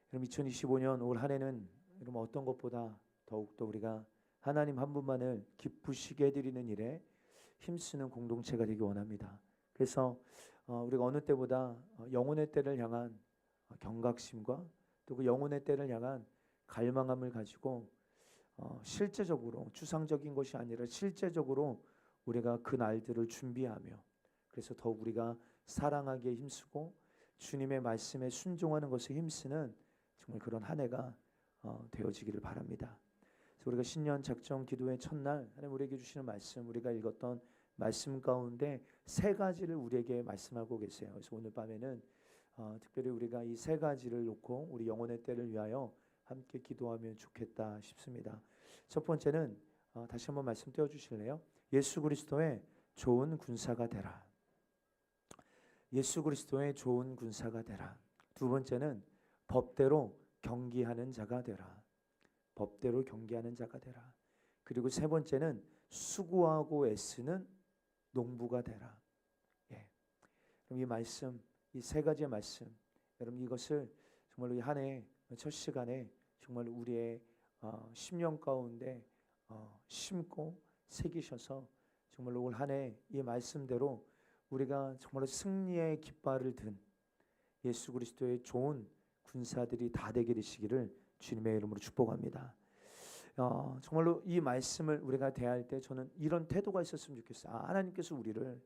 그럼 2025년 올 한 해는 여러분 어떤 것보다 더욱더 우리가 하나님 한 분만을 기쁘시게 해드리는 일에 힘쓰는 공동체가 되기 원합니다. 그래서 우리가 어느 때보다 영혼의 때를 향한 경각심과 또 그 영혼의 때를 향한 갈망함을 가지고 실제적으로 추상적인 것이 아니라 실제적으로 우리가 그 날들을 준비하며 그래서 더욱 우리가 사랑하기에 힘쓰고 주님의 말씀에 순종하는 것에 힘쓰는 정말 그런 한 해가 되어지기를 바랍니다. 그래서 우리가 신년 작정 기도의 첫날 하나님 우리에게 주시는 말씀, 우리가 읽었던 말씀 가운데 세 가지를 우리에게 말씀하고 계세요. 그래서 오늘 밤에는 특별히 우리가 이 세 가지를 놓고 우리 영혼의 때를 위하여 함께 기도하면 좋겠다 싶습니다. 첫 번째는 다시 한번 말씀 띄워주실래요? 예수 그리스도의 좋은 군사가 되라. 예수 그리스도의 좋은 군사가 되라. 두 번째는 법대로 경기하는 자가 되라. 법대로 경기하는 자가 되라. 그리고 세 번째는 수고하고 애쓰는 농부가 되라. 예. 그럼 이 말씀, 이 세 가지의 말씀, 여러분 이것을 정말로 이 한 해 첫 시간에 정말 우리의 10년 가운데 심고 새기셔서 정말로 올 한 해 이 말씀대로 우리가 정말로 승리의 깃발을 든 예수 그리스도의 좋은 군사들이 다 되게 되시기를 주님의 이름으로 축복합니다. 정말로 이 말씀을 우리가 대할 때 저는 이런 태도가 있었으면 좋겠어요. 하나님께서 우리를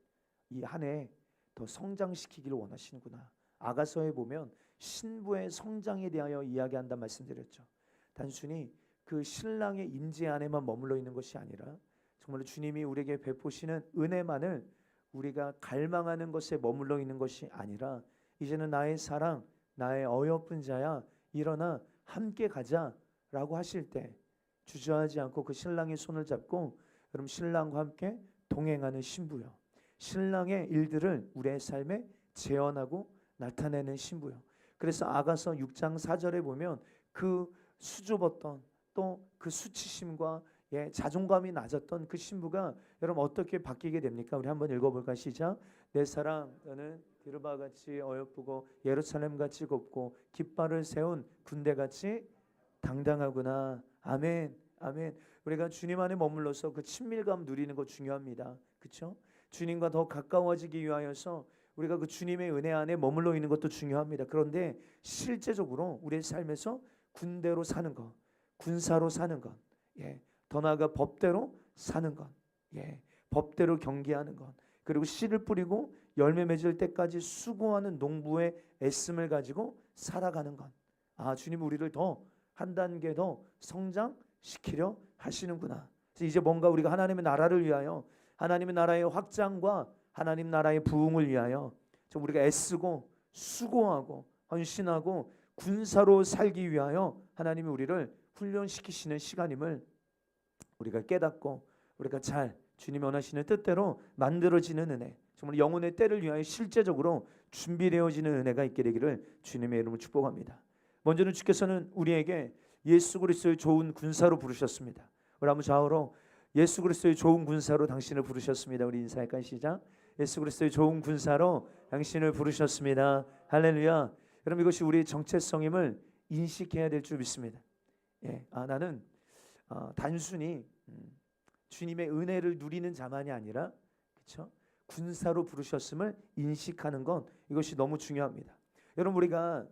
이 한 해 더 성장시키기를 원하시는구나. 아가서에 보면 신부의 성장에 대하여 이야기한다 말씀드렸죠. 단순히 그 신랑의 임재 안에만 머물러 있는 것이 아니라 정말로 주님이 우리에게 베푸시는 은혜만을 우리가 갈망하는 것에 머물러 있는 것이 아니라 이제는 나의 사랑, 나의 어여쁜 자야 일어나 함께 가자라고 하실 때 주저하지 않고 그 신랑의 손을 잡고 여러분 신랑과 함께 동행하는 신부요. 신랑의 일들을 우리의 삶에 재현하고 나타내는 신부요. 그래서 아가서 6장 4절에 보면 그 수줍었던 또 그 수치심과 자존감이 낮았던 그 신부가 여러분 어떻게 바뀌게 됩니까? 우리 한번 읽어볼까? 시작. 내 사랑 너는 디르바같이 어여쁘고 예루살렘같이 곱고 깃발을 세운 군대같이 당당하구나. 아멘. 아멘. 우리가 주님 안에 머물러서 그 친밀감 누리는 거 중요합니다. 그렇죠? 주님과 더 가까워지기 위하여서 우리가 그 주님의 은혜 안에 머물러 있는 것도 중요합니다. 그런데 실제적으로 우리의 삶에서 군대로 사는 것, 군사로 사는 것, 더 나아가 법대로 사는 것, 법대로 경계하는 것, 그리고 씨를 뿌리고 열매 맺을 때까지 수고하는 농부의 애씀을 가지고 살아가는 것. 주님 우리를 더 한 단계 더 성장시키려 하시는구나. 그래서 이제 뭔가 우리가 하나님의 나라를 위하여 하나님의 나라의 확장과 하나님 나라의 부흥을 위하여 좀 우리가 애쓰고 수고하고 헌신하고 군사로 살기 위하여 하나님이 우리를 훈련시키시는 시간임을 우리가 깨닫고 우리가 잘 주님이 원하시는 뜻대로 만들어지는 은혜, 정말 영혼의 때를 위하여 실제적으로 준비되어지는 은혜가 있게 되기를 주님의 이름으로 축복합니다. 먼저는 주께서는 우리에게 예수 그리스도의 좋은 군사로 부르셨습니다. 우리 한번 좌우로 예수 그리스도의 좋은 군사로 당신을 부르셨습니다. 우리 인사할까요? 시작. 예수 그리스도의 좋은 군사로 당신을 부르셨습니다. 할렐루야. 여러분 이것이 우리의 정체성임을 인식해야 될 줄 믿습니다. 나는 단순히 주님의 은혜를 누리는 자만이 아니라 그렇죠? 군사로 부르셨음을 인식하는 것, 이것이 너무 중요합니다. 여러분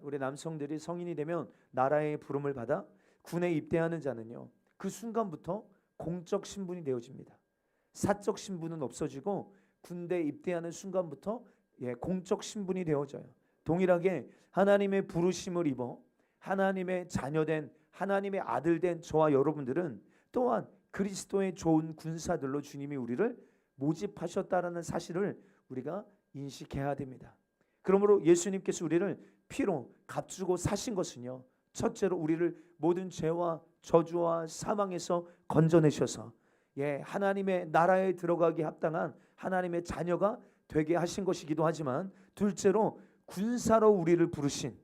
우리 남성들이 성인이 되면 나라의 부름을 받아 군에 입대하는 자는요 그 순간부터 공적 신분이 되어집니다. 사적 신분은 없어지고 군대에 입대하는 순간부터 공적 신분이 되어져요. 동일하게 하나님의 부르심을 입어 하나님의 자녀된 하나님의 아들된 저와 여러분들은 또한 그리스도의 좋은 군사들로 주님이 우리를 모집하셨다라는 사실을 우리가 인식해야 됩니다. 그러므로 예수님께서 우리를 피로 값주고 사신 것은요 첫째로 우리를 모든 죄와 저주와 사망에서 건져내셔서 하나님의 나라에 들어가기 합당한 하나님의 자녀가 되게 하신 것이기도 하지만 둘째로 군사로 우리를 부르신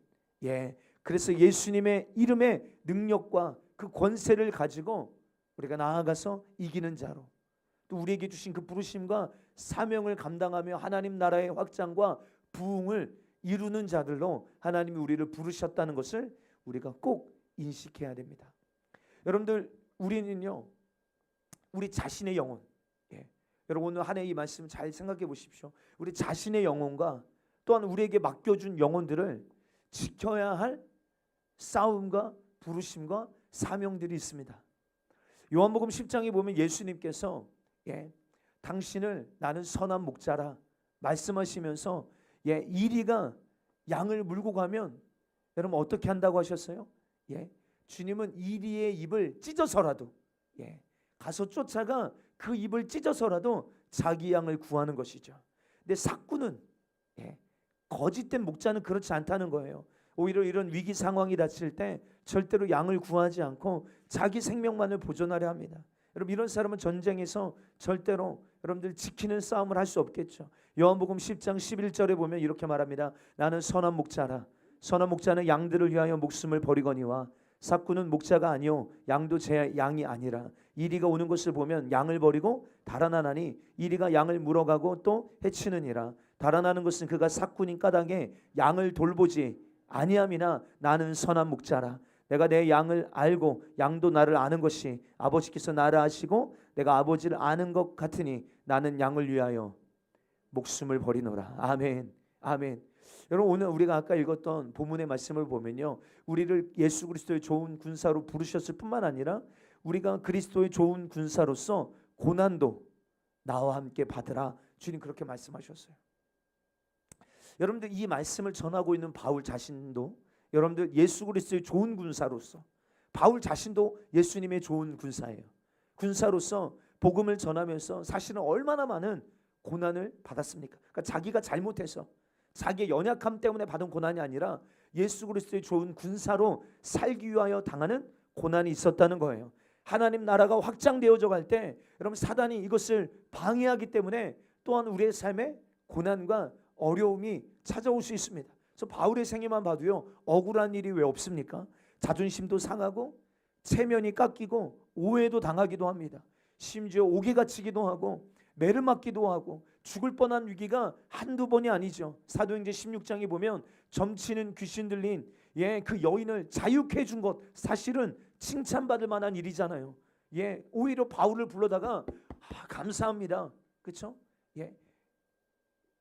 그래서 예수님의 이름의 능력과 그 권세를 가지고 우리가 나아가서 이기는 자로 또 우리에게 주신 그 부르심과 사명을 감당하며 하나님 나라의 확장과 부흥을 이루는 자들로 하나님이 우리를 부르셨다는 것을 우리가 꼭 인식해야 됩니다. 여러분들, 우리는요, 우리 자신의 영혼, 여러분 오늘 한 해 이 말씀 잘 생각해 보십시오. 우리 자신의 영혼과 또한 우리에게 맡겨준 영혼들을 지켜야 할 싸움과 부르심과 사명들이 있습니다. 요한복음 10장에 보면 예수님께서 당신을 나는 선한 목자라 말씀하시면서 이리가 양을 물고 가면 여러분 어떻게 한다고 하셨어요? 주님은 이리의 입을 찢어서라도 가서 쫓아가 그 입을 찢어서라도 자기 양을 구하는 것이죠. 근데 삭구는 거짓된 목자는 그렇지 않다는 거예요. 오히려 이런 위기 상황이 닥칠 때 절대로 양을 구하지 않고 자기 생명만을 보존하려 합니다. 여러분, 이런 사람은 전쟁에서 절대로 여러분들 지키는 싸움을 할 수 없겠죠. 요한복음 10장 11절에 보면 이렇게 말합니다. 나는 선한 목자라. 선한 목자는 양들을 위하여 목숨을 버리거니와 삭구는 목자가 아니요 양도 제 양이 아니라 이리가 오는 것을 보면 양을 버리고 달아나나니 이리가 양을 물어가고 또 해치느니라. 달아나는 것은 그가 삭구인 까닭에 양을 돌보지 아니함이나 나는 선한 목자라. 내가 내 양을 알고 양도 나를 아는 것이 아버지께서 나를 아시고 내가 아버지를 아는 것 같으니 나는 양을 위하여 목숨을 버리노라. 아멘. 아멘. 여러분, 오늘 우리가 아까 읽었던 본문의 말씀을 보면요, 우리를 예수 그리스도의 좋은 군사로 부르셨을 뿐만 아니라 우리가 그리스도의 좋은 군사로서 고난도 나와 함께 받으라. 주님 그렇게 말씀하셨어요. 여러분들, 이 말씀을 전하고 있는 바울 자신도 여러분들 예수 그리스도의 좋은 군사로서, 바울 자신도 예수님의 좋은 군사예요. 군사로서 복음을 전하면서 사실은 얼마나 많은 고난을 받았습니까? 그러니까 자기가 잘못해서 자기의 연약함 때문에 받은 고난이 아니라 예수 그리스도의 좋은 군사로 살기 위하여 당하는 고난이 있었다는 거예요. 하나님 나라가 확장되어져 갈 때 여러분, 사단이 이것을 방해하기 때문에 또한 우리의 삶에 고난과 어려움이 찾아올 수 있습니다. 그래서 바울의 생애만 봐도요, 억울한 일이 왜 없습니까? 자존심도 상하고 체면이 깎이고 오해도 당하기도 합니다. 심지어 옥에 갇히기도 하고 매를 맞기도 하고 죽을 뻔한 위기가 한두 번이 아니죠. 사도행전 16장에 보면 점치는 귀신 들린 그 여인을 자유케 해준 것, 사실은 칭찬받을 만한 일이잖아요. 오히려 바울을 불러다가 감사합니다. 그렇죠?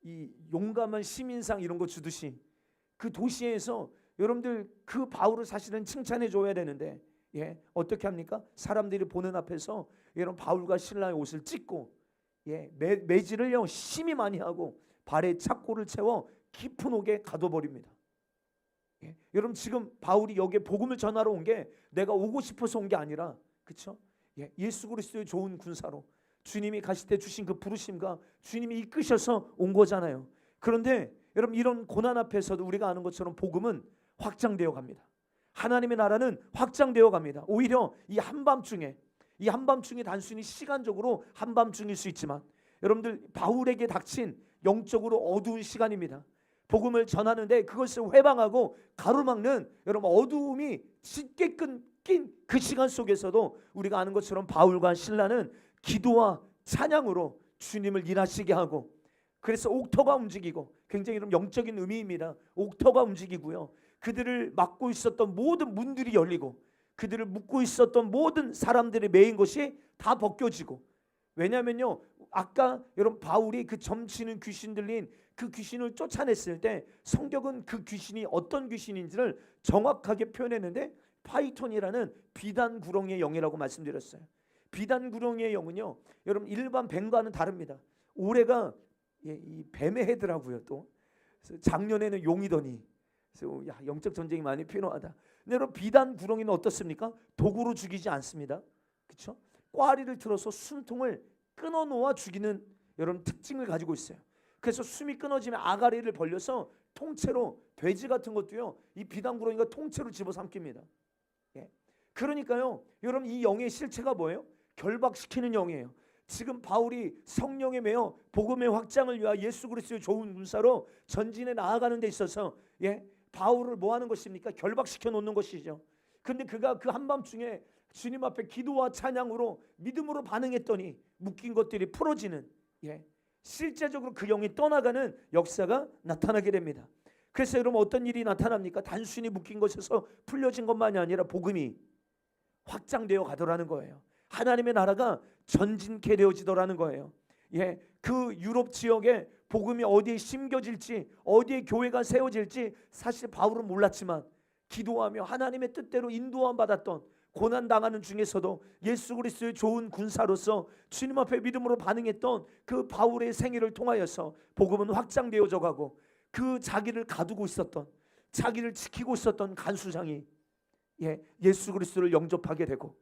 이 용감한 시민상 이런 거 주듯이 그 도시에서 여러분들 그 바울을 사실은 칭찬해 줘야 되는데 어떻게 합니까? 사람들이 보는 앞에서 여러분 바울과 신라의 옷을 찢고 매질을요 심히 많이 하고 발에 착고를 채워 깊은 옥에 가둬버립니다. 여러분, 지금 바울이 여기에 복음을 전하러 온 게 내가 오고 싶어서 온 게 아니라, 그렇죠? 예수 그리스도의 좋은 군사로 주님이 가실 때 주신 그 부르심과 주님이 이끄셔서 온 거잖아요. 그런데 여러분, 이런 고난 앞에서도 우리가 아는 것처럼 복음은 확장되어 갑니다. 하나님의 나라는 확장되어 갑니다. 오히려 이 한밤중에 단순히 시간적으로 한밤중일 수 있지만 여러분들, 바울에게 닥친 영적으로 어두운 시간입니다. 복음을 전하는데 그것을 회방하고 가로막는 여러분 어두움이 짙게 낀 그 시간 속에서도 우리가 아는 것처럼 바울과 신라는 기도와 찬양으로 주님을 일하시게 하고, 그래서 옥터가 움직이고, 굉장히 영적인 의미입니다. 옥터가 움직이고요, 그들을 막고 있었던 모든 문들이 열리고 그들을 묶고 있었던 모든 사람들이 매인 것이 다 벗겨지고, 왜냐하면요, 아까 여러분 바울이 그 점치는 귀신 들린 그 귀신을 쫓아냈을 때 성경은 그 귀신이 어떤 귀신인지를 정확하게 표현했는데 파이톤이라는 비단구렁이의 영이라고 말씀드렸어요. 비단구렁이의 영은요, 여러분 일반 뱀과는 다릅니다. 올해가 이 뱀의 해더라고요. 또 작년에는 용이더니, 그래서 영적 전쟁이 많이 필요하다. 근데 여러분, 비단구렁이는 어떻습니까? 도구로 죽이지 않습니다. 그렇죠? 꽈리를 틀어서 숨통을 끊어 놓아 죽이는 여러분 특징을 가지고 있어요. 그래서 숨이 끊어지면 아가리를 벌려서 통째로, 돼지 같은 것도요 이 비단구렁이가 통째로 집어삼킵니다. 그러니까요 여러분, 이 영의 실체가 뭐예요? 결박시키는 영이에요. 지금 바울이 성령에 매여 복음의 확장을 위하여 예수 그리스도의 좋은 군사로 전진해 나아가는 데 있어서 바울을 뭐 하는 것입니까? 결박시켜 놓는 것이죠. 근데 그가 그 한밤중에 주님 앞에 기도와 찬양으로 믿음으로 반응했더니 묶인 것들이 풀어지는, 실제적으로 그 영이 떠나가는 역사가 나타나게 됩니다. 그래서 여러분 어떤 일이 나타납니까? 단순히 묶인 것에서 풀려진 것만이 아니라 복음이 확장되어 가더라는 거예요. 하나님의 나라가 전진케 되어지더라는 거예요. 예, 그 유럽 지역에 복음이 어디에 심겨질지, 어디에 교회가 세워질지 사실 바울은 몰랐지만 기도하며 하나님의 뜻대로 인도함 받았던, 고난 당하는 중에서도 예수 그리스도의 좋은 군사로서 주님 앞에 믿음으로 반응했던 그 바울의 생애를 통하여서 복음은 확장되어져 가고, 그 자기를 가두고 있었던, 자기를 지키고 있었던 간수장이 예수 그리스도를 영접하게 되고,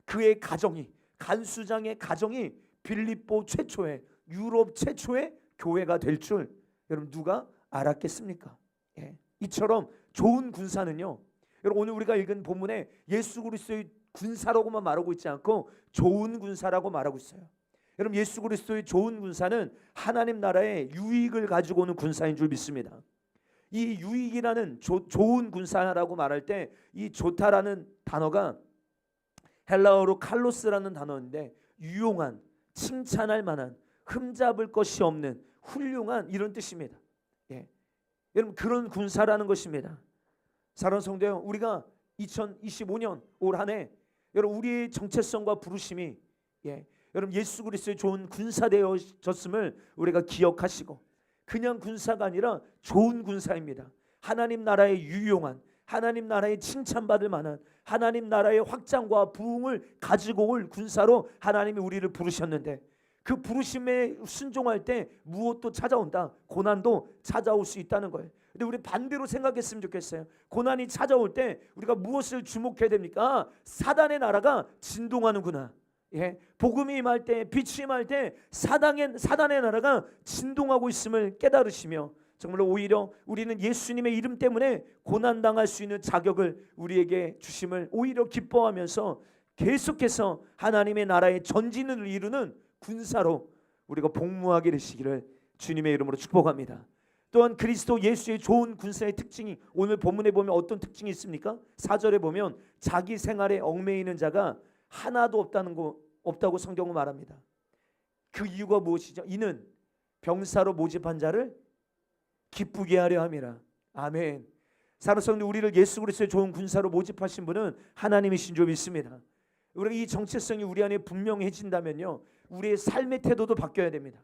그의 가정이, 간수장의 가정이 빌립보 최초의, 유럽 최초의 교회가 될 줄 여러분 누가 알았겠습니까? 이처럼 좋은 군사는요, 여러분 오늘 우리가 읽은 본문에 예수 그리스도의 군사라고만 말하고 있지 않고 좋은 군사라고 말하고 있어요. 여러분 예수 그리스도의 좋은 군사는 하나님 나라의 유익을 가지고 오는 군사인 줄 믿습니다. 이 유익이라는 좋은 군사라고 말할 때 이 좋다라는 단어가 헬라어로 칼로스라는 단어인데, 유용한, 칭찬할 만한, 흠잡을 것이 없는 훌륭한, 이런 뜻입니다. 여러분 그런 군사라는 것입니다. 사랑하는 성도 여러분, 우리가 2025년 올 한 해 여러분 우리의 정체성과 부르심이 여러분 예수 그리스도의 좋은 군사 되어졌음을 우리가 기억하시고, 그냥 군사가 아니라 좋은 군사입니다. 하나님 나라의 유용한, 하나님 나라의 칭찬받을 만한, 하나님 나라의 확장과 부흥을 가지고 올 군사로 하나님이 우리를 부르셨는데, 그 부르심에 순종할 때 무엇도 찾아온다, 고난도 찾아올 수 있다는 거예요. 근데 우리 반대로 생각했으면 좋겠어요. 고난이 찾아올 때 우리가 무엇을 주목해야 됩니까? 사단의 나라가 진동하는구나. 복음이 임할 때, 빛이 임할 때 사단의 나라가 진동하고 있음을 깨달으시며, 정말로 오히려 우리는 예수님의 이름 때문에 고난당할 수 있는 자격을 우리에게 주심을 오히려 기뻐하면서 계속해서 하나님의 나라의 전진을 이루는 군사로 우리가 복무하게 되시기를 주님의 이름으로 축복합니다. 또한 그리스도 예수의 좋은 군사의 특징이, 오늘 본문에 보면 어떤 특징이 있습니까? 4절에 보면 자기 생활에 얽매이는 자가 하나도 없다고 성경은 말합니다. 그 이유가 무엇이죠? 이는 병사로 모집한 자를 기쁘게 하려 함이라. 아멘. 사랑하는 성도, 우리를 예수 그리스도의 좋은 군사로 모집하신 분은 하나님이신 줄 믿습니다. 우리가 이 정체성이 우리 안에 분명해진다면요, 우리의 삶의 태도도 바뀌어야 됩니다.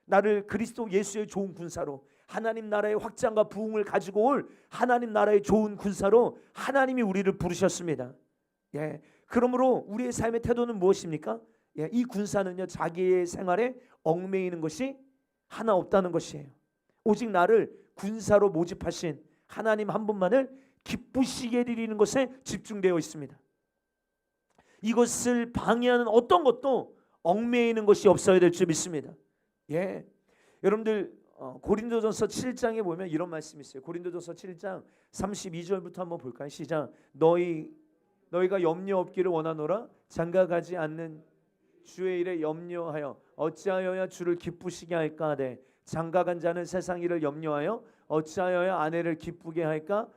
나를 그리스도 예수의 좋은 군사로, 하나님 나라의 확장과 부흥을 가지고 올 하나님 나라의 좋은 군사로 하나님이 우리를 부르셨습니다. 그러므로 우리의 삶의 태도는 무엇입니까? 이 군사는요, 자기의 생활에 얽매이는 것이 하나 없다는 것이에요. 오직 나를 군사로 모집하신 하나님 한 분만을 기쁘시게 해드리는 것에 집중되어 있습니다. 이것을 방해하는 어떤 것도 얽매이는 것이 없어야 될 줄 믿습니다. 여러분들 고린도전서 7장에 보면 이런 말씀이 있어요. 고린도전서 7장 32절부터 한번 볼까요? 시작. 너희가 염려 없기를 원하노라. 장가가지 않는 주의 일에 염려하여 어찌하여야 주를 기쁘시게 할까 하되, 장가간 자는 세상 일을 염려하여 어찌하여야 아내를 기쁘게 할까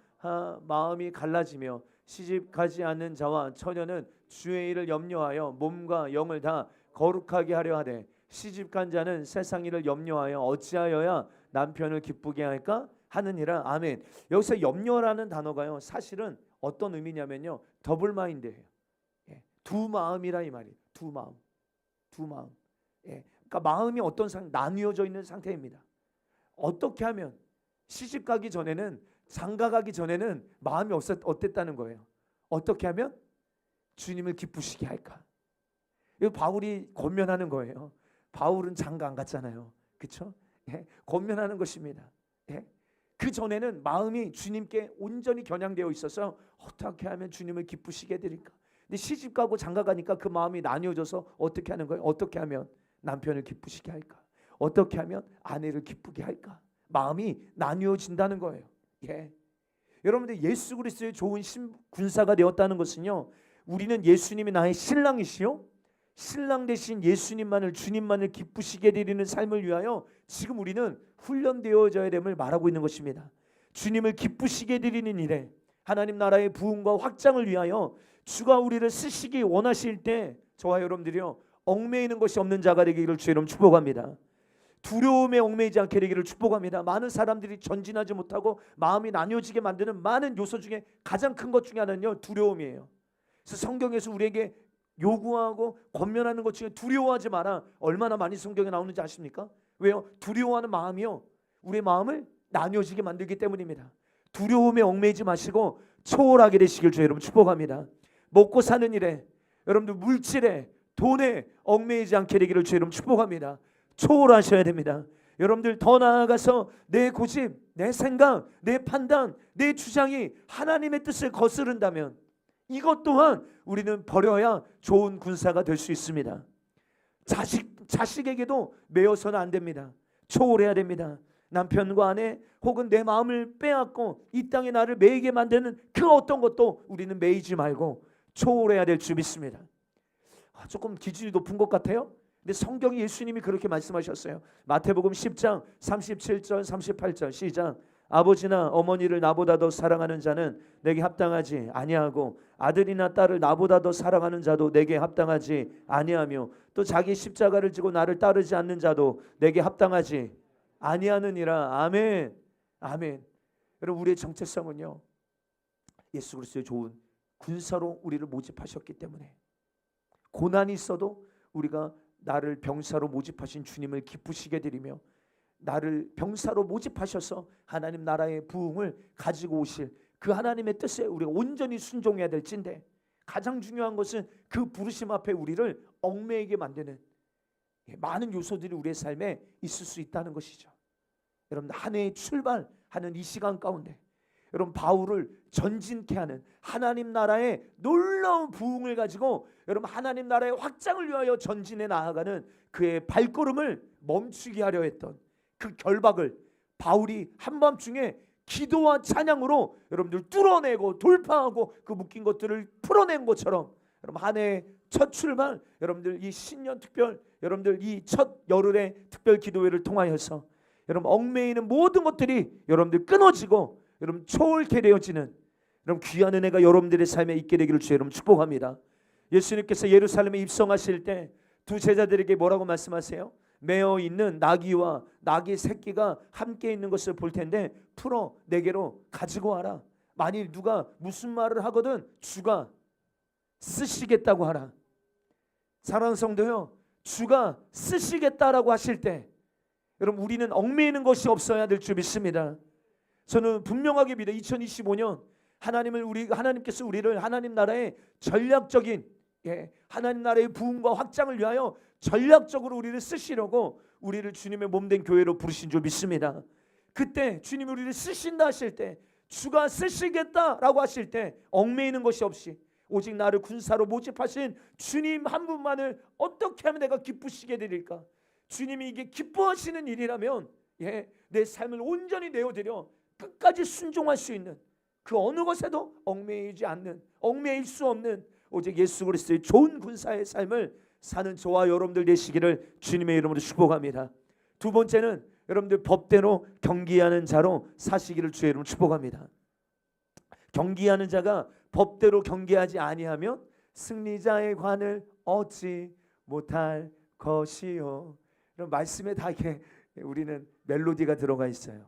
마음이 갈라지며, 시집가지 않는 자와 처녀는 주의 일을 염려하여 몸과 영을 다 거룩하게 하려 하되, 시집간 자는 세상 일을 염려하여 어찌하여야 남편을 기쁘게 할까 하느니라. 아멘. 여기서 염려라는 단어가요, 사실은 어떤 의미냐면요, 더블 마인드예요. 두 마음이라 이 말이에요. 두 마음. 그러니까 마음이 어떤 나뉘어져 있는 상태입니다. 어떻게 하면 시집 가기 전에는, 장가 가기 전에는 마음이 어땠다는 거예요. 어떻게 하면 주님을 기쁘시게 할까? 이거 바울이 권면하는 거예요. 바울은 장가 안 갔잖아요. 그렇죠? 권면하는 것입니다. 그 전에는 마음이 주님께 온전히 겨냥되어 있어서 어떻게 하면 주님을 기쁘시게 해드릴까? 근데 시집 가고 장가 가니까 그 마음이 나뉘어져서 어떻게 하는 거예요? 어떻게 하면 남편을 기쁘시게 할까? 어떻게 하면 아내를 기쁘게 할까? 마음이 나뉘어진다는 거예요. 여러분들 예수 그리스도의 좋은 군사가 되었다는 것은요, 우리는 예수님이 나의 신랑이시요, 신랑 대신 예수님만을, 주님만을 기쁘시게 드리는 삶을 위하여 지금 우리는 훈련되어져야 됨을 말하고 있는 것입니다. 주님을 기쁘시게 드리는 일에, 하나님 나라의 부흥과 확장을 위하여 주가 우리를 쓰시기 원하실 때 저와 여러분들이요, 얽매이는 것이 없는 자가 되기를 주의 이름 축복합니다. 두려움에 얽매이지 않게 되기를 축복합니다. 많은 사람들이 전진하지 못하고 마음이 나뉘어지게 만드는 많은 요소 중에 가장 큰 것 중에 하나는요, 두려움이에요. 그래서 성경에서 우리에게 요구하고 권면하는 것 중에 두려워하지 마라, 얼마나 많이 성경에 나오는지 아십니까? 왜요? 두려워하는 마음이요, 우리의 마음을 나뉘어지게 만들기 때문입니다. 두려움에 얽매이지 마시고 초월하게 되시길 주 여러분 축복합니다. 먹고 사는 일에, 여러분들 물질에, 돈에 얽매이지 않게 되기를 주 여러분 축복합니다. 초월하셔야 됩니다. 여러분들 더 나아가서 내 고집, 내 생각, 내 판단, 내 주장이 하나님의 뜻을 거스른다면 이것 또한 우리는 버려야 좋은 군사가 될 수 있습니다. 자식에게도 매여서는 안 됩니다. 초월해야 됩니다. 남편과 아내 혹은 내 마음을 빼앗고 이 땅에 나를 매이게 만드는 그 어떤 것도 우리는 매이지 말고 초월해야 될 줄 믿습니다. 조금 기준이 높은 것 같아요. 근데 성경이 예수님이 그렇게 말씀하셨어요. 마태복음 10장 37절 38절 시작. 아버지나 어머니를 나보다 더 사랑하는 자는 내게 합당하지 아니하고 아들이나 딸을 나보다 더 사랑하는 자도 내게 합당하지 아니하며 또 자기 십자가를 지고 나를 따르지 않는 자도 내게 합당하지 아니하느니라. 아멘. 아멘. 여러분, 우리의 정체성은요, 예수 그리스도의 좋은 군사로 우리를 모집하셨기 때문에 고난이 있어도 우리가 나를 병사로 모집하신 주님을 기쁘시게 드리며 나를 병사로 모집하셔서 하나님 나라의 부흥을 가지고 오실 그 하나님의 뜻에 우리가 온전히 순종해야 될진데, 가장 중요한 것은 그 부르심 앞에 우리를 얽매이게 만드는 많은 요소들이 우리의 삶에 있을 수 있다는 것이죠. 여러분, 한 해의 출발하는 이 시간 가운데 여러분, 바울을 전진케 하는 하나님 나라의 놀라운 부흥을 가지고 여러분, 하나님 나라의 확장을 위하여 전진해 나아가는 그의 발걸음을 멈추게 하려 했던 그 결박을 바울이 한밤중에 기도와 찬양으로 여러분들 뚫어내고 돌파하고 그 묶인 것들을 풀어낸 것처럼, 여러분, 한 해의 첫 출발, 여러분들 이 신년 특별, 여러분들 이 첫 열흘의 특별 기도회를 통하여서 여러분 얽매이는 모든 것들이 여러분들 끊어지고 여러분 초월케 되어지는 여러분 귀한 은혜가 여러분들의 삶에 있게 되기를 주 여러분 축복합니다. 예수님께서 예루살렘에 입성하실 때 두 제자들에게 뭐라고 말씀하세요? 매어 있는 나귀와 나귀 새끼가 함께 있는 것을 볼 텐데 풀어 내게로 가지고 와라. 만일 누가 무슨 말을 하거든 주가 쓰시겠다고 하라. 사랑하는 성도요, 주가 쓰시겠다라고 하실 때 여러분 우리는 얽매이는 것이 없어야 될 줄 믿습니다. 저는 분명하게 믿어 2025년 하나님께서 우리를 하나님 나라의 전략적인 하나님 나라의 부흥과 확장을 위하여 전략적으로 우리를 쓰시려고 우리를 주님의 몸된 교회로 부르신 줄 믿습니다. 그때 주님이 우리를 쓰신다 하실 때, 주가 쓰시겠다라고 하실 때 얽매이는 것이 없이 오직 나를 군사로 모집하신 주님 한 분만을 어떻게 하면 내가 기쁘시게 드릴까? 주님이 이게 기뻐하시는 일이라면 내 삶을 온전히 내어드려 끝까지 순종할 수 있는 그 어느 것에도 얽매이지 않는, 얽매일 수 없는 오직 예수 그리스도의 좋은 군사의 삶을 사는 저와 여러분들 되시기를 주님의 이름으로 축복합니다. 두 번째는 여러분들 법대로 경기하는 자로 사시기를 주의 이름으로 축복합니다. 경기하는 자가 법대로 경기하지 아니하면 승리자의 관을 얻지 못할 것이요. 이런 말씀에 다 이렇게 우리는 멜로디가 들어가 있어요.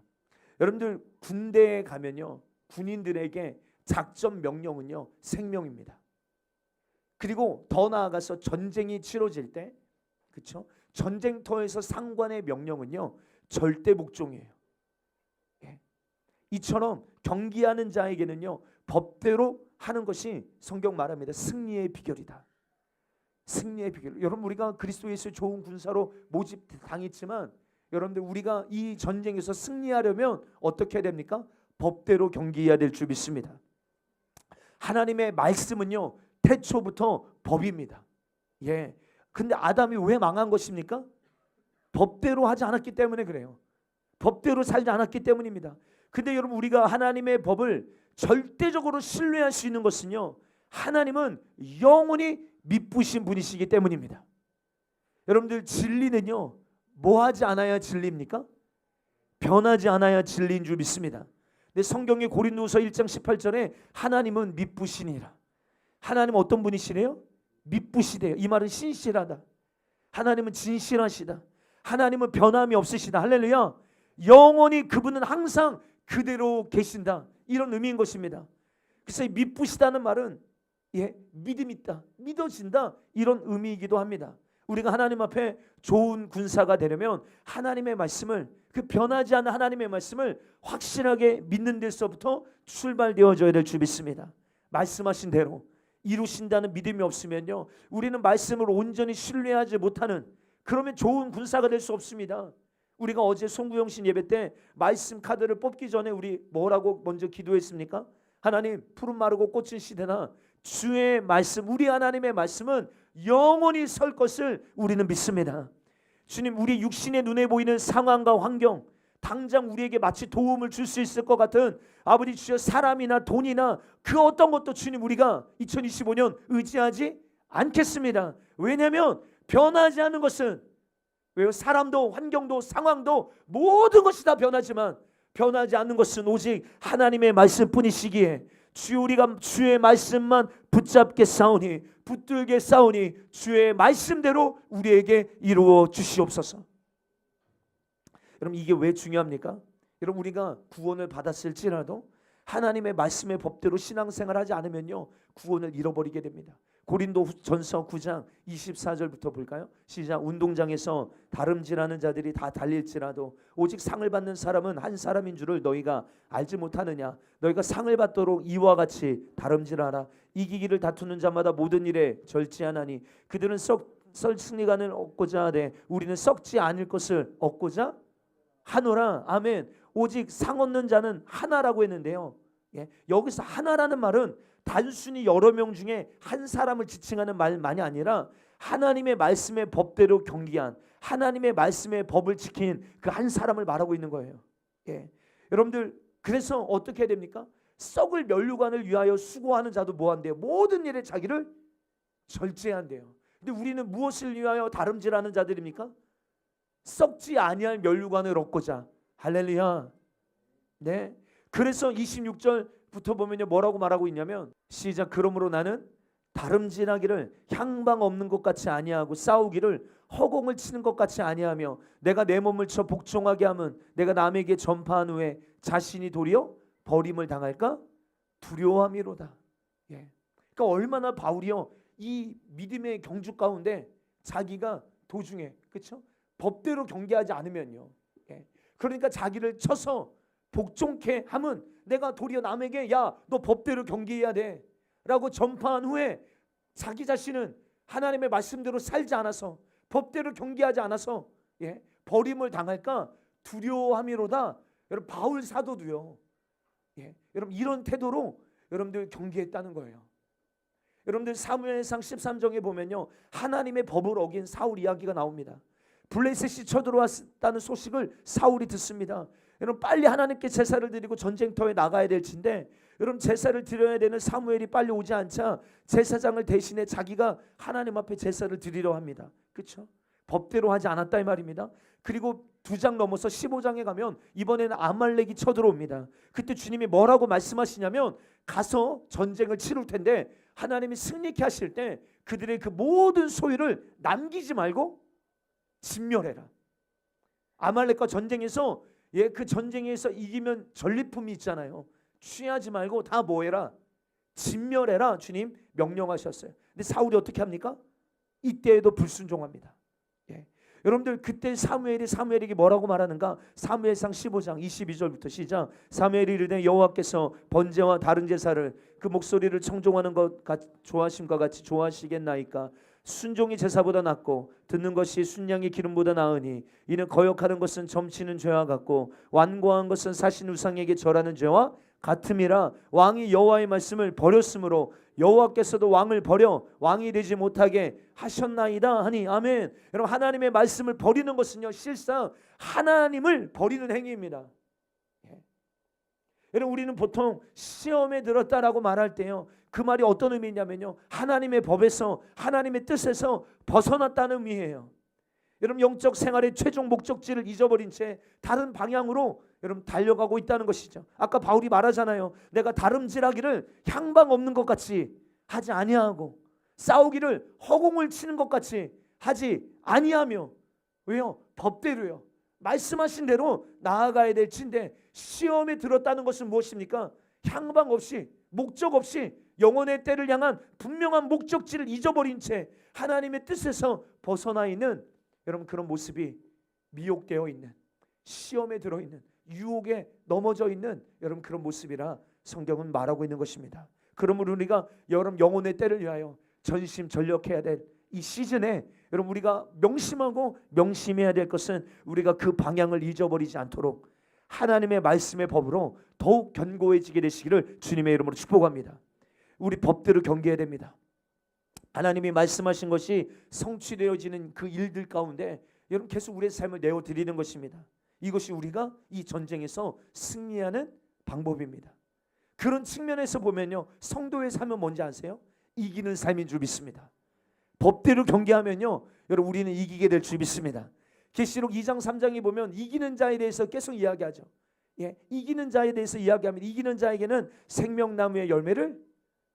여러분들 군대에 가면요, 군인들에게 작전 명령은요 생명입니다. 그리고 더 나아가서 전쟁이 치러질 때, 그렇죠? 전쟁터에서 상관의 명령은요 절대 복종이에요. 이처럼 경기하는 자에게는요 법대로 하는 것이 성경 말합니다. 승리의 비결이다. 승리의 비결. 여러분, 우리가 그리스도 예수의 좋은 군사로 모집 당했지만 여러분들 우리가 이 전쟁에서 승리하려면 어떻게 해야 됩니까? 법대로 경기해야 될 줄 믿습니다. 하나님의 말씀은요 태초부터 법입니다. 근데 아담이 왜 망한 것입니까? 법대로 하지 않았기 때문에 그래요. 법대로 살지 않았기 때문입니다. 근데 여러분, 우리가 하나님의 법을 절대적으로 신뢰할 수 있는 것은요, 하나님은 영원히 미쁘신 분이시기 때문입니다. 여러분들, 진리는요 뭐 하지 않아야 진리입니까? 변하지 않아야 진리인 줄 믿습니다. 근데 성경의 고린도후서 1장 18절에 하나님은 미쁘시니라. 하나님은 어떤 분이시래요? 미쁘시대요. 이 말은 신실하다. 하나님은 진실하시다. 하나님은 변함이 없으시다. 할렐루야. 영원히 그분은 항상 그대로 계신다. 이런 의미인 것입니다. 그래서 이 믿부시다는 말은 믿음 있다, 믿어진다, 이런 의미이기도 합니다. 우리가 하나님 앞에 좋은 군사가 되려면 하나님의 말씀을, 그 변하지 않는 하나님의 말씀을 확실하게 믿는 데서부터 출발되어져야 될 줄 믿습니다. 말씀하신 대로 이루신다는 믿음이 없으면요, 우리는 말씀을 온전히 신뢰하지 못하는, 그러면 좋은 군사가 될 수 없습니다. 우리가 어제 송구영신 예배 때 말씀 카드를 뽑기 전에 우리 뭐라고 먼저 기도했습니까? 하나님, 푸른 마르고 꽃은 시드나 주의 말씀, 우리 하나님의 말씀은 영원히 설 것을 우리는 믿습니다. 주님, 우리 육신의 눈에 보이는 상황과 환경, 당장 우리에게 마치 도움을 줄 수 있을 것 같은 아버지 주여 사람이나 돈이나 그 어떤 것도 주님 우리가 2025년 의지하지 않겠습니다. 왜냐하면 변하지 않는 것은, 왜요? 사람도 환경도 상황도 모든 것이 다 변하지만 변하지 않는 것은 오직 하나님의 말씀뿐이시기에 주 우리가 주의 말씀만 붙잡게 싸우니, 붙들게 싸우니 주의 말씀대로 우리에게 이루어 주시옵소서. 여러분, 이게 왜 중요합니까? 여러분, 우리가 구원을 받았을지라도 하나님의 말씀의 법대로 신앙생활하지 않으면요, 구원을 잃어버리게 됩니다. 고린도전서 9장 24절부터 볼까요? 시작. 운동장에서 다름질하는 자들이 다 달릴지라도 오직 상을 받는 사람은 한 사람인 줄을 너희가 알지 못하느냐? 너희가 상을 받도록 이와 같이 다름질하라. 이기기를 다투는 자마다 모든 일에 절제하나니 그들은 설 승리관을 얻고자 하되 우리는 썩지 않을 것을 얻고자 하노라. 아멘. 오직 상 얻는 자는 하나라고 했는데요, 여기서 하나라는 말은 단순히 여러 명 중에 한 사람을 지칭하는 말만이 아니라 하나님의 말씀의 법대로 경기한, 하나님의 말씀의 법을 지킨 그 한 사람을 말하고 있는 거예요. 여러분들, 그래서 어떻게 해야 됩니까? 썩을 면류관을 위하여 수고하는 자도 뭐한대요? 모든 일에 자기를 절제한대요. 근데 우리는 무엇을 위하여 다름질하는 자들입니까? 썩지 아니할 면류관을 얻고자. 할렐루야. 네. 그래서 26절부터 보면요, 뭐라고 말하고 있냐면 시작. 그러므로 나는 다름질하기를 향방 없는 것 같이 아니하고 싸우기를 허공을 치는 것 같이 아니하며 내가 내 몸을 쳐 복종하게 하면 내가 남에게 전파한 후에 자신이 도리어 버림을 당할까 두려워함이로다. 그러니까 얼마나 바울이요, 이 믿음의 경주 가운데 자기가 도중에, 그렇죠? 법대로 경계하지 않으면요, 그러니까 자기를 쳐서 복종케 하면 내가 도리어 남에게 야, 너 법대로 경계해야 돼 라고 전파한 후에 자기 자신은 하나님의 말씀대로 살지 않아서, 법대로 경계하지 않아서 버림을 당할까 두려워함이로다. 여러분, 바울 사도도요, 여러분 이런 태도로 여러분들 경계했다는 거예요. 여러분들 사무엘상 13장에 보면요, 하나님의 법을 어긴 사울 이야기가 나옵니다. 블레셋이 쳐들어왔다는 소식을 사울이 듣습니다. 여러분, 빨리 하나님께 제사를 드리고 전쟁터에 나가야 될 텐데, 여러분 제사를 드려야 되는 사무엘이 빨리 오지 않자 제사장을 대신해 자기가 하나님 앞에 제사를 드리려 합니다. 그렇죠? 법대로 하지 않았다 이 말입니다. 그리고 2장 넘어서 15장에 가면 이번에는 아말렉이 쳐들어옵니다. 그때 주님이 뭐라고 말씀하시냐면, 가서 전쟁을 치룰 텐데 하나님이 승리케 하실 때 그들의 그 모든 소유를 남기지 말고 진멸해라. 아말렉과 전쟁에서 그 전쟁에서 이기면 전리품이 있잖아요. 취하지 말고 다 뭐해라? 진멸해라. 주님 명령하셨어요. 근데 사울이 어떻게 합니까? 이때에도 불순종합니다. 여러분들, 그때 사무엘에게 뭐라고 말하는가? 사무엘상 15장 22절부터 시작. 사무엘이 이르되 여호와께서 번제와 다른 제사를 그 목소리를 청종하는 것 좋아하심과 같이 좋아하시겠나이까? 순종이 제사보다 낫고 듣는 것이 순양의 기름보다 나으니 이는 거역하는 것은 점치는 죄와 같고 완고한 것은 사신 우상에게 절하는 죄와 같음이라. 왕이 여호와의 말씀을 버렸으므로 여호와께서도 왕을 버려 왕이 되지 못하게 하셨나이다 하니. 아멘. 여러분, 하나님의 말씀을 버리는 것은요, 실상 하나님을 버리는 행위입니다. 여러분, 우리는 보통 시험에 들었다라고 말할 때요, 그 말이 어떤 의미냐면요, 하나님의 법에서, 하나님의 뜻에서 벗어났다는 의미예요. 여러분, 영적 생활의 최종 목적지를 잊어버린 채 다른 방향으로 여러분 달려가고 있다는 것이죠. 아까 바울이 말하잖아요. 내가 다름질하기를 향방 없는 것 같이 하지 아니하고 싸우기를 허공을 치는 것 같이 하지 아니하며 왜요? 법대로요. 말씀하신 대로 나아가야 될 진데 시험에 들었다는 것은 무엇입니까? 향방 없이 목적 없이 영혼의 때를 향한 분명한 목적지를 잊어버린 채 하나님의 뜻에서 벗어나 있는 여러분 그런 모습이 미혹되어 있는 시험에 들어있는 유혹에 넘어져 있는 여러분 그런 모습이라 성경은 말하고 있는 것입니다. 그러므로 우리가 여러분 영혼의 때를 위하여 전심전력해야 될 이 시즌에 여러분 우리가 명심하고 명심해야 될 것은 우리가 그 방향을 잊어버리지 않도록 하나님의 말씀의 법으로 더욱 견고해지게 되시기를 주님의 이름으로 축복합니다. 우리 법대로 경계해야 됩니다. 하나님이 말씀하신 것이 성취되어지는 그 일들 가운데 여러분 계속 우리의 삶을 내어드리는 것입니다. 이것이 우리가 이 전쟁에서 승리하는 방법입니다. 그런 측면에서 보면요, 성도의 삶은 뭔지 아세요? 이기는 삶인 줄 믿습니다. 법대로 경계하면요 여러분 우리는 이기게 될 줄 믿습니다. 계시록 2장 3장에 보면 이기는 자에 대해서 계속 이야기하죠. 이기는 자에 대해서 이야기합니다. 이기는 자에게는 생명나무의 열매를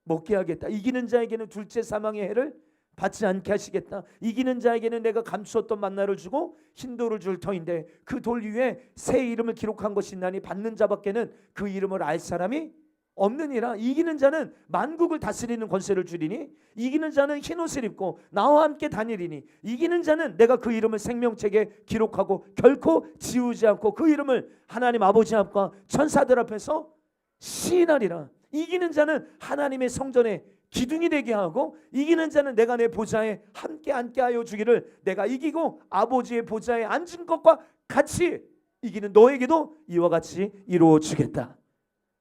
먹게 하겠다. 이기는 자에게는 둘째 사망의 해를 받지 않게 하시겠다. 이기는 자에게는 내가 감추었던 만나를 주고 흰 돌을 줄 터인데 그 돌 위에 새 이름을 기록한 것이 있나니 받는 자밖에는 그 이름을 알 사람이 없느니라. 이기는 자는 만국을 다스리는 권세를 주리니 이기는 자는 흰옷을 입고 나와 함께 다니리니 이기는 자는 내가 그 이름을 생명책에 기록하고 결코 지우지 않고 그 이름을 하나님 아버지 앞과 천사들 앞에서 시인하리라. 이기는 자는 하나님의 성전에 기둥이 되게 하고 이기는 자는 내가 내 보좌에 함께 앉게 하여 주기를 내가 이기고 아버지의 보좌에 앉은 것과 같이 이기는 너에게도 이와 같이 이루어 주겠다.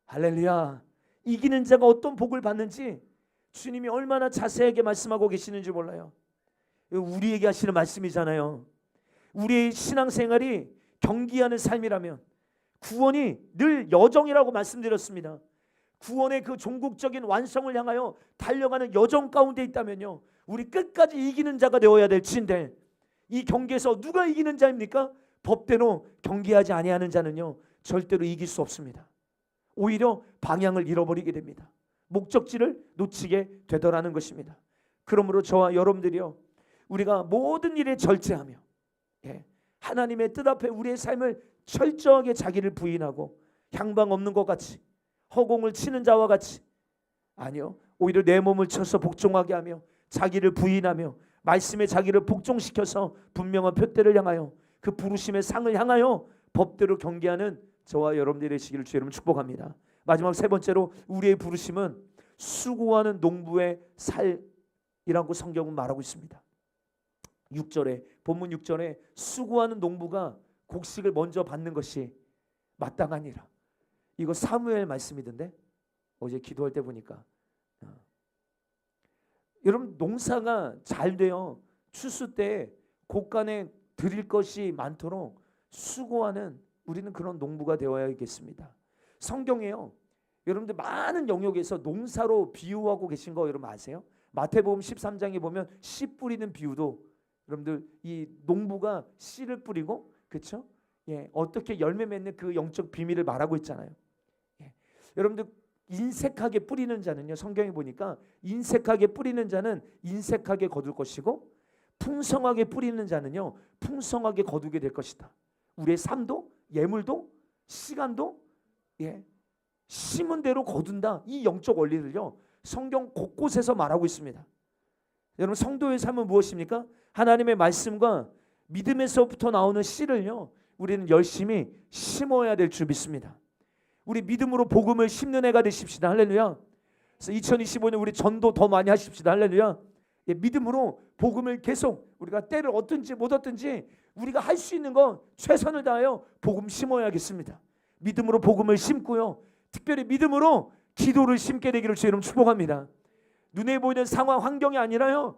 할렐루야. 이기는 자가 어떤 복을 받는지 주님이 얼마나 자세하게 말씀하고 계시는지 몰라요. 우리에게 하시는 말씀이잖아요. 우리의 신앙생활이 경기하는 삶이라면 구원이 늘 여정이라고 말씀드렸습니다. 구원의 그 종국적인 완성을 향하여 달려가는 여정 가운데 있다면요 우리 끝까지 이기는 자가 되어야 될 진데 이 경기에서 누가 이기는 자입니까? 법대로 경기하지 아니하는 자는요 절대로 이길 수 없습니다. 오히려 방향을 잃어버리게 됩니다. 목적지를 놓치게 되더라는 것입니다. 그러므로 저와 여러분들이요 우리가 모든 일에 절제하며 하나님의 뜻 앞에 우리의 삶을 철저하게 자기를 부인하고 향방 없는 것 같이 허공을 치는 자와 같이 아니요 오히려 내 몸을 쳐서 복종하게 하며 자기를 부인하며 말씀에 자기를 복종시켜서 분명한 표대를 향하여 그 부르심의 상을 향하여 법대로 경계하는 저와 여러분들이 되시기를 주 여러분 축복합니다. 마지막 세 번째로 우리의 부르심은 수고하는 농부의 살이라고 성경은 말하고 있습니다. 6절에 본문 6절에 수고하는 농부가 곡식을 먼저 받는 것이 마땅하니라. 이거 사무엘 말씀이던데 어제 기도할 때 보니까 여러분 농사가 잘 돼요. 추수 때 곡간에 드릴 것이 많도록 수고하는 우리는 그런 농부가 되어야겠습니다. 성경에요 여러분들 많은 영역에서 농사로 비유하고 계신 거 여러분 아세요? 마태복음 13장에 보면 씨 뿌리는 비유도 여러분들 이 농부가 씨를 뿌리고 그렇죠? 어떻게 열매 맺는 그 영적 비밀을 말하고 있잖아요. 여러분들 인색하게 뿌리는 자는요 성경에 보니까 인색하게 뿌리는 자는 인색하게 거둘 것이고 풍성하게 뿌리는 자는요 풍성하게 거두게 될 것이다. 우리의 삶도 예물도 시간도 심은 대로 거둔다. 이 영적 원리를요 성경 곳곳에서 말하고 있습니다. 여러분 성도의 삶은 무엇입니까? 하나님의 말씀과 믿음에서부터 나오는 씨를요 우리는 열심히 심어야 될 줄 믿습니다. 우리 믿음으로 복음을 심는 해가 되십시다. 할렐루야. 그래서 2025년 우리 전도 더 많이 하십시다. 할렐루야. 믿음으로 복음을 계속 우리가 때를 얻든지 못 얻든지 우리가 할 수 있는 건 최선을 다하여 복음 심어야겠습니다. 믿음으로 복음을 심고요 특별히 믿음으로 기도를 심게 되기를 주 여러분 축복합니다. 눈에 보이는 상황 환경이 아니라요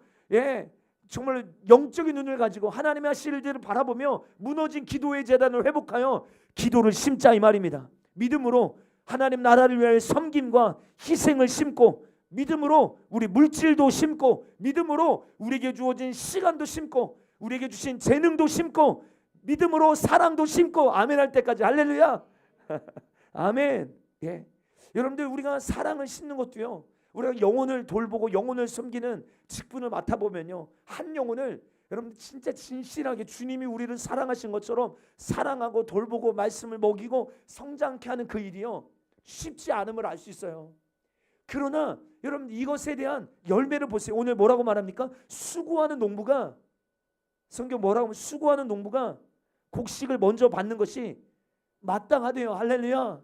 정말 영적인 눈을 가지고 하나님의 하실 일들을 바라보며 무너진 기도의 재단을 회복하여 기도를 심자 이 말입니다. 믿음으로 하나님 나라를 위하여 섬김과 희생을 심고 믿음으로 우리 물질도 심고 믿음으로 우리에게 주어진 시간도 심고 우리에게 주신 재능도 심고 믿음으로 사랑도 심고 아멘 할 때까지 할렐루야. 아멘. 여러분들 우리가 사랑을 심는 것도요 우리가 영혼을 돌보고 영혼을 섬기는 직분을 맡아보면요 한 영혼을 여러분 진짜 진실하게 주님이 우리를 사랑하신 것처럼 사랑하고 돌보고 말씀을 먹이고 성장케 하는 그 일이요, 쉽지 않음을 알 수 있어요. 그러나 여러분 이것에 대한 열매를 보세요. 오늘 뭐라고 말합니까? 수고하는 농부가, 성경 뭐라고 하면 수고하는 농부가 곡식을 먼저 받는 것이 마땅하대요. 할렐루야.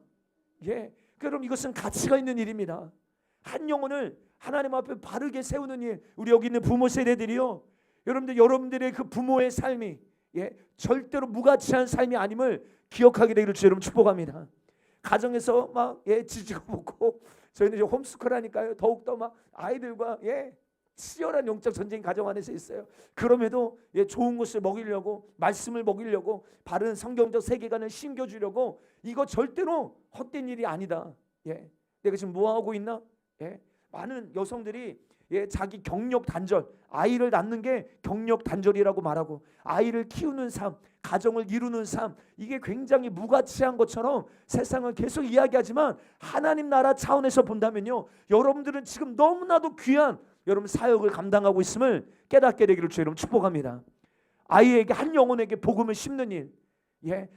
예. 그럼 이것은 가치가 있는 일입니다. 한 영혼을 하나님 앞에 바르게 세우는 일, 우리 여기 있는 부모 세대들이요, 여러분들의 그 부모의 삶이 절대로 무가치한 삶이 아님을 기억하게 되기를 주 여러분 축복합니다. 가정에서 막 지지고 볶고, 저희는 이제 홈스쿨 하니까요 더욱더 막 아이들과 치열한 영적 전쟁이 가정 안에서 있어요. 그럼에도 좋은 것을 먹이려고, 말씀을 먹이려고, 바른 성경적 세계관을 심겨주려고, 이거 절대로 헛된 일이 아니다. 내가 지금 뭐 하고 있나? 많은 여성들이 자기 경력 단절, 아이를 낳는 게 경력 단절이라고 말하고, 아이를 키우는 삶, 가정을 이루는 삶, 이게 굉장히 무가치한 것처럼 세상은 계속 이야기하지만 하나님 나라 차원에서 본다면요, 여러분들은 지금 너무나도 귀한 여러분 사역을 감당하고 있음을 깨닫게 되기를 주 여러분 축복합니다. 아이에게, 한 영혼에게 복음을 심는 일,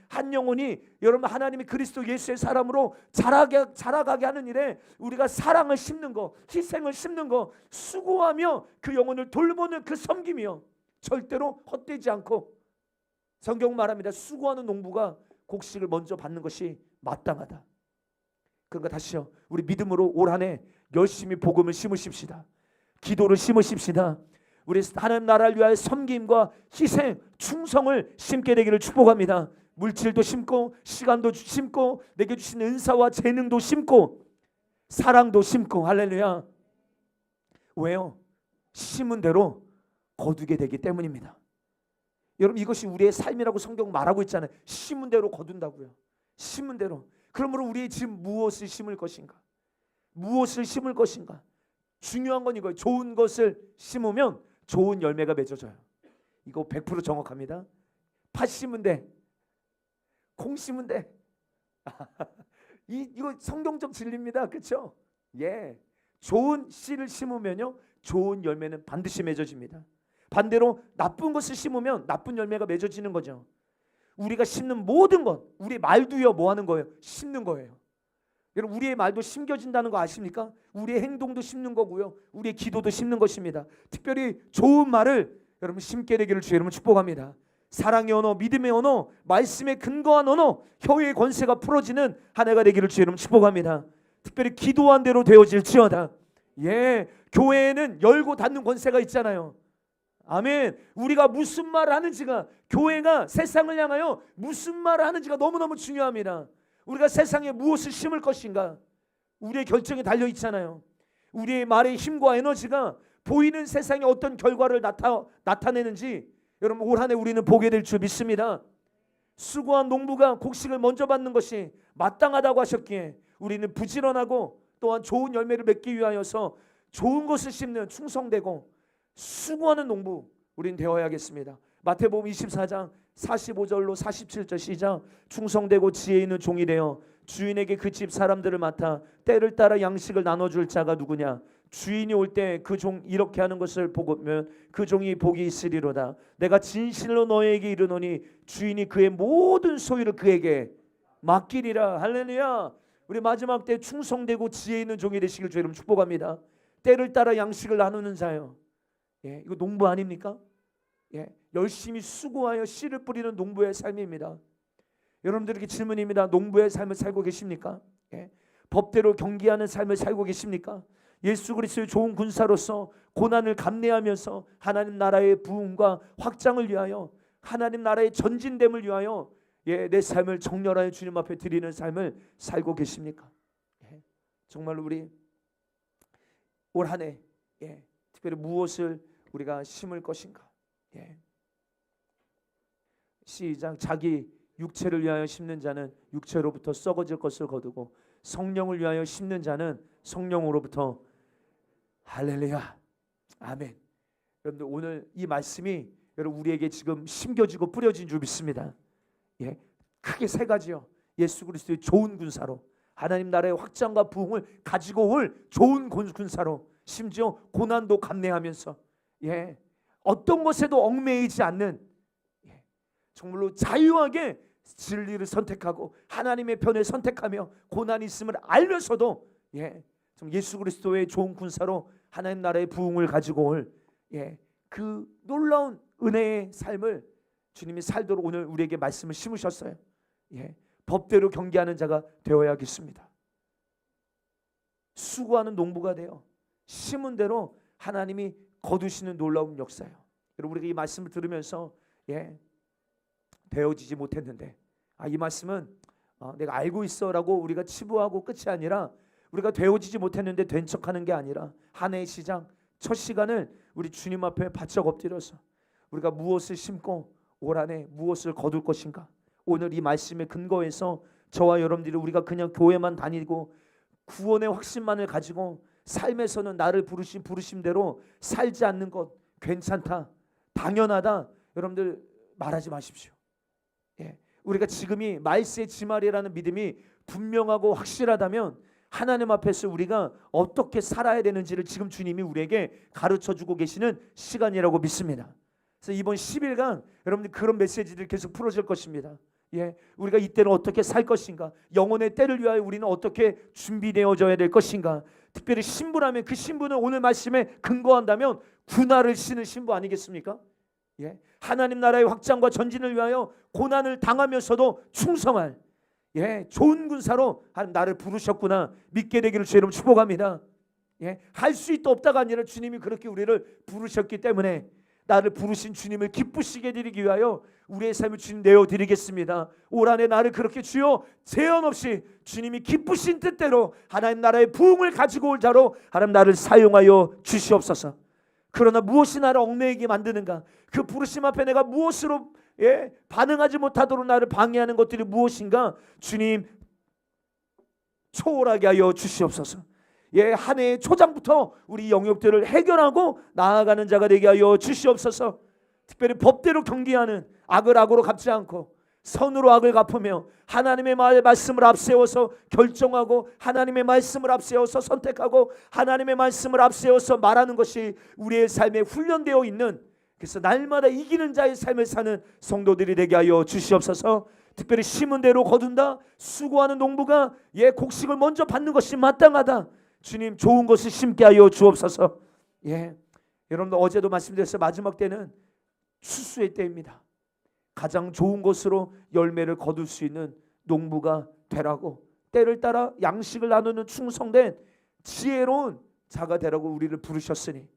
한 영혼이 여러분 하나님이 그리스도 예수의 사람으로 자라가게 하는 일에 우리가 사랑을 심는 거, 희생을 심는 거, 수고하며 그 영혼을 돌보는 그 섬김이요, 절대로 헛되지 않고, 성경 말합니다. 수고하는 농부가 곡식을 먼저 받는 것이 마땅하다. 그러니까 다시요, 우리 믿음으로 올 한 해 열심히 복음을 심으십시다. 기도를 심으십시다. 우리 하나님 나라를 위하여 섬김과 희생, 충성을 심게 되기를 축복합니다. 물질도 심고, 시간도 심고, 내게 주신 은사와 재능도 심고, 사랑도 심고. 할렐루야. 왜요? 심은 대로 거두게 되기 때문입니다. 여러분 이것이 우리의 삶이라고 성경 말하고 있잖아요. 심은 대로 거둔다고요. 심은 대로. 그러므로 우리 지금 무엇을 심을 것인가? 무엇을 심을 것인가? 중요한 건 이거예요. 좋은 것을 심으면 좋은 열매가 맺어져요. 이거 100% 정확합니다. 팥 심은 데, 콩 심은 데. 이거 성경적 진리입니다. 그렇죠? 좋은 씨를 심으면요, 좋은 열매는 반드시 맺어집니다. 반대로 나쁜 것을 심으면 나쁜 열매가 맺어지는 거죠. 우리가 심는 모든 것, 우리의 말도요 뭐 하는 거예요? 심는 거예요. 여러분 우리의 말도 심겨진다는 거 아십니까? 우리의 행동도 심는 거고요, 우리의 기도도 심는 것입니다. 특별히 좋은 말을 여러분 심게 되기를 주 여러분 축복합니다. 사랑의 언어, 믿음의 언어, 말씀에 근거한 언어, 혀의 권세가 풀어지는 한 해가 되기를 주 여러분 축복합니다. 특별히 기도한 대로 되어질지어다. 교회에는 열고 닫는 권세가 있잖아요. 아멘. 우리가 무슨 말을 하는지가, 교회가 세상을 향하여 무슨 말을 하는지가 너무너무 중요합니다. 우리가 세상에 무엇을 심을 것인가, 우리의 결정에 달려 있잖아요. 우리의 말의 힘과 에너지가 보이는 세상에 어떤 결과를 나타내는지 여러분 올 한 해 우리는 보게 될 줄 믿습니다. 수고한 농부가 곡식을 먼저 받는 것이 마땅하다고 하셨기에 우리는 부지런하고 또한 좋은 열매를 맺기 위하여서 좋은 것을 심는 충성되고 수고하는 농부 우린 되어야겠습니다. 마태복음 24장 45절로 47절 시작. 충성되고 지혜 있는 종이 되어 주인에게 그 집 사람들을 맡아 때를 따라 양식을 나눠줄 자가 누구냐? 주인이 올 때 그 종 이렇게 하는 것을 보면 그 종이 복이 있으리로다. 내가 진실로 너에게 이르노니 주인이 그의 모든 소유를 그에게 맡기리라. 할렐루야. 우리 마지막 때 충성되고 지혜 있는 종이 되시길 주 여러분 축복합니다. 때를 따라 양식을 나누는 자요. 이거 농부 아닙니까? 열심히 수고하여 씨를 뿌리는 농부의 삶입니다. 여러분들에게 질문입니다. 농부의 삶을 살고 계십니까? 법대로 경계하는 삶을 살고 계십니까? 예수 그리스도의 좋은 군사로서 고난을 감내하면서 하나님 나라의 부흥과 확장을 위하여, 하나님 나라의 전진됨을 위하여 내 삶을 정렬하여 주님 앞에 드리는 삶을 살고 계십니까? 정말로 우리 올 한 해 특별히 무엇을 우리가 심을 것인가? 시작. 자기 육체를 위하여 심는 자는 육체로부터 썩어질 것을 거두고 성령을 위하여 심는 자는 성령으로부터. 할렐루야. 아멘. 여러분들 오늘 이 말씀이 여러분 우리에게 지금 심겨지고 뿌려진 줄 믿습니다. 크게 세 가지요. 예수 그리스도의 좋은 군사로, 하나님 나라의 확장과 부흥을 가지고 올 좋은 군사로, 심지어 고난도 감내하면서 어떤 것에도 얽매이지 않는, 정말로 자유하게 진리를 선택하고 하나님의 편을 선택하며 고난이 있음을 알면서도 예수 그리스도의 좋은 군사로 하나님 나라의 부흥을 가지고 올 그 놀라운 은혜의 삶을 주님이 살도록 오늘 우리에게 말씀을 심으셨어요. 법대로 경계하는 자가 되어야겠습니다. 수고하는 농부가 되어 심은 대로 하나님이 거두시는 놀라운 역사예요. 여러분, 우리가 이 말씀을 들으면서 되어지지 못했는데, 이 말씀은 내가 알고 있어라고 우리가 치부하고 끝이 아니라, 우리가 되어지지 못했는데 된 척하는 게 아니라 한 해의 시작 첫 시간을 우리 주님 앞에 바짝 엎드려서 우리가 무엇을 심고 올 한 해 무엇을 거둘 것인가, 오늘 이 말씀의 근거에서 저와 여러분들이 우리가 그냥 교회만 다니고 구원의 확신만을 가지고 삶에서는 나를 부르신 부르심대로 살지 않는 것 괜찮다, 당연하다, 여러분들 말하지 마십시오. 우리가 지금이 말세의 지말이라는 믿음이 분명하고 확실하다면 하나님 앞에서 우리가 어떻게 살아야 되는지를 지금 주님이 우리에게 가르쳐주고 계시는 시간이라고 믿습니다. 그래서 이번 10일간 여러분들 그런 메시지들 계속 풀어질 것입니다. 우리가 이때는 어떻게 살 것인가, 영혼의 때를 위하여 우리는 어떻게 준비되어져야 될 것인가, 특별히 신부라면 그 신부는 오늘 말씀에 근거한다면 군화를 신은 신부 아니겠습니까? 하나님 나라의 확장과 전진을 위하여 고난을 당하면서도 충성할 좋은 군사로 하나님 나를 부르셨구나 믿게 되기를 주의 이름으로 축복합니다. 할 수 있다 없다가 아니라 주님이 그렇게 우리를 부르셨기 때문에 나를 부르신 주님을 기쁘시게 드리기 위하여 우리의 삶을 주님 내어드리겠습니다. 올 한해 나를 그렇게 주여 제한 없이 주님이 기쁘신 뜻대로 하나님 나라의 부흥을 가지고 올 자로 하나님 나를 사용하여 주시옵소서. 그러나 무엇이 나를 얽매이게 만드는가, 그 부르심 앞에 내가 무엇으로 반응하지 못하도록 나를 방해하는 것들이 무엇인가, 주님 초월하게 하여 주시옵소서. 한 해의 초장부터 우리 영역들을 해결하고 나아가는 자가 되게 하여 주시옵소서. 특별히 법대로 경계하는, 악을 악으로 갚지 않고 선으로 악을 갚으며 하나님의 말씀을 앞세워서 결정하고 하나님의 말씀을 앞세워서 선택하고 하나님의 말씀을 앞세워서 말하는 것이 우리의 삶에 훈련되어 있는, 그래서 날마다 이기는 자의 삶을 사는 성도들이 되게 하여 주시옵소서. 특별히 심은 대로 거둔다, 수고하는 농부가 곡식을 먼저 받는 것이 마땅하다. 주님 좋은 것을 심게 하여 주옵소서. 여러분들 어제도 말씀드렸어요. 마지막 때는 추수의 때입니다. 가장 좋은 것으로 열매를 거둘 수 있는 농부가 되라고, 때를 따라 양식을 나누는 충성된 지혜로운 자가 되라고 우리를 부르셨으니,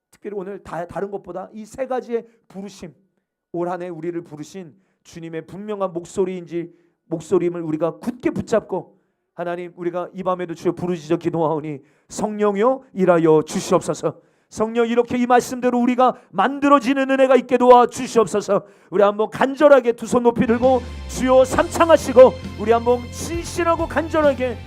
특별히 오늘 다른 것보다 이 세 가지의 부르심, 올 한 해 우리를 부르신 주님의 분명한 목소리임을 우리가 굳게 붙잡고, 하나님 우리가 이 밤에도 주여 부르짖어 기도하오니 성령이여 일하여 주시옵소서. 성령 이렇게 이 말씀대로 우리가 만들어지는 은혜가 있게 도와 주시옵소서. 우리 한번 간절하게 두 손 높이 들고 주여 삼창하시고 우리 한번 진실하고 간절하게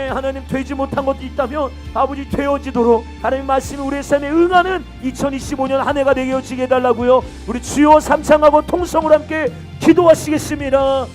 하나님 되지 못한 것도 있다면 아버지 되어지도록 하나님 말씀이 우리의 삶에 응하는 2025년 한 해가 되게 해지게 해달라고요. 우리 주여 삼창하고 통성으로 함께 기도하시겠습니다.